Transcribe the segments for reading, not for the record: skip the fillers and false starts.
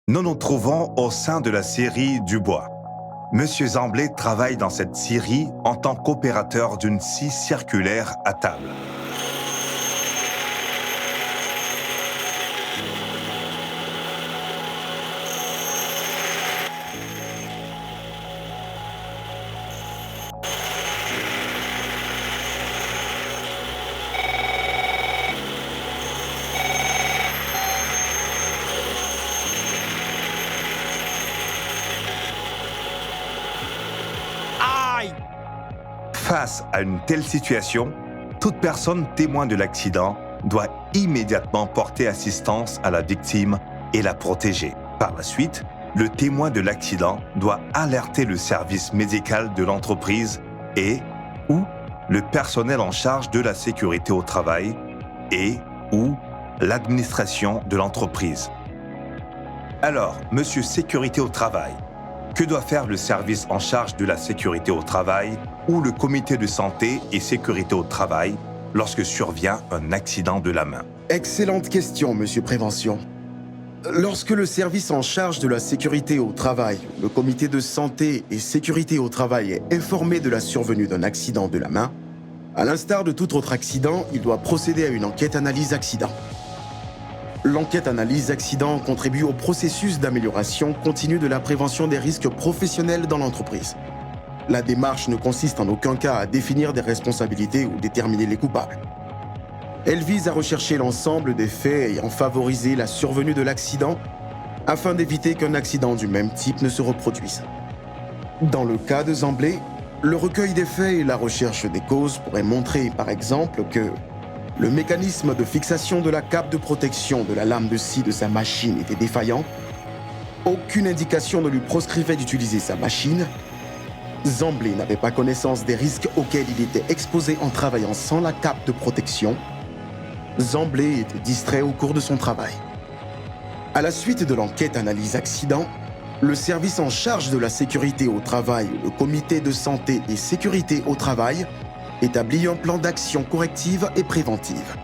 Nous nous trouvons au sein de la scierie Dubois. Monsieur Zamblé travaille dans cette scierie en tant qu'opérateur d'une scie circulaire à table. Aïe! Face à une telle situation, toute personne témoin de l'accident doit immédiatement porter assistance à la victime et la protéger. Par la suite, le témoin de l'accident doit alerter le service médical de l'entreprise et ou le personnel en charge de la sécurité au travail et ou l'administration de l'entreprise. Alors, Monsieur Sécurité au travail, que doit faire le service en charge de la sécurité au travail ou le comité de santé et sécurité au travail lorsque survient un accident de la main? Excellente question, Monsieur Prévention. Lorsque le service en charge de la sécurité au travail, le comité de santé et sécurité au travail est informé de la survenue d'un accident de la main, à l'instar de tout autre accident, il doit procéder à une enquête analyse accident. L'enquête analyse accident contribue au processus d'amélioration continue de la prévention des risques professionnels dans l'entreprise. La démarche ne consiste en aucun cas à définir des responsabilités ou déterminer les coupables. Elle vise à rechercher l'ensemble des faits ayant favorisé la survenue de l'accident afin d'éviter qu'un accident du même type ne se reproduise. Dans le cas de Zamblé, le recueil des faits et la recherche des causes pourraient montrer, par exemple, que le mécanisme de fixation de la cape de protection de la lame de scie de sa machine était défaillant, aucune indication ne lui proscrivait d'utiliser sa machine, Zamblé n'avait pas connaissance des risques auxquels il était exposé en travaillant sans la cape de protection, Zamblé était distrait au cours de son travail. À la suite de l'enquête analyse accident, le service en charge de la sécurité au travail, le comité de santé et sécurité au travail, établit un plan d'action corrective et préventive.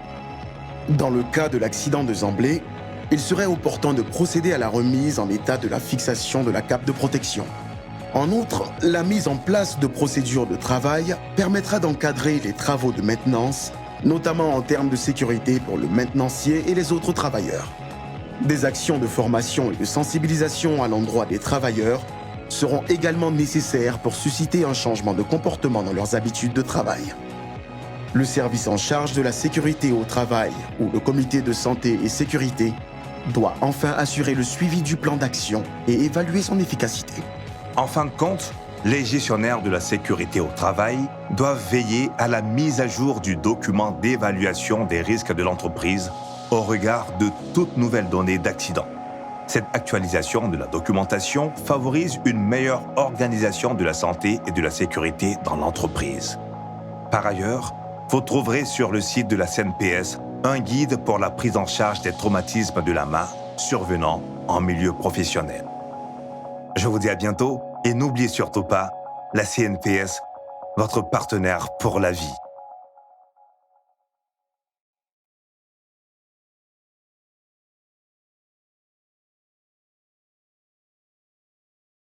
Dans le cas de l'accident de Zamblé, il serait opportun de procéder à la remise en état de la fixation de la cape de protection. En outre, la mise en place de procédures de travail permettra d'encadrer les travaux de maintenance, notamment en termes de sécurité pour le maintenancier et les autres travailleurs. Des actions de formation et de sensibilisation à l'endroit des travailleurs seront également nécessaires pour susciter un changement de comportement dans leurs habitudes de travail. Le service en charge de la sécurité au travail ou le comité de santé et sécurité doit enfin assurer le suivi du plan d'action et évaluer son efficacité. En fin de compte, les gestionnaires de la sécurité au travail doivent veiller à la mise à jour du document d'évaluation des risques de l'entreprise au regard de toutes nouvelles données d'accident. Cette actualisation de la documentation favorise une meilleure organisation de la santé et de la sécurité dans l'entreprise. Par ailleurs, vous trouverez sur le site de la CNPS un guide pour la prise en charge des traumatismes de la main survenant en milieu professionnel. Je vous dis à bientôt et n'oubliez surtout pas, la CNPS, votre partenaire pour la vie.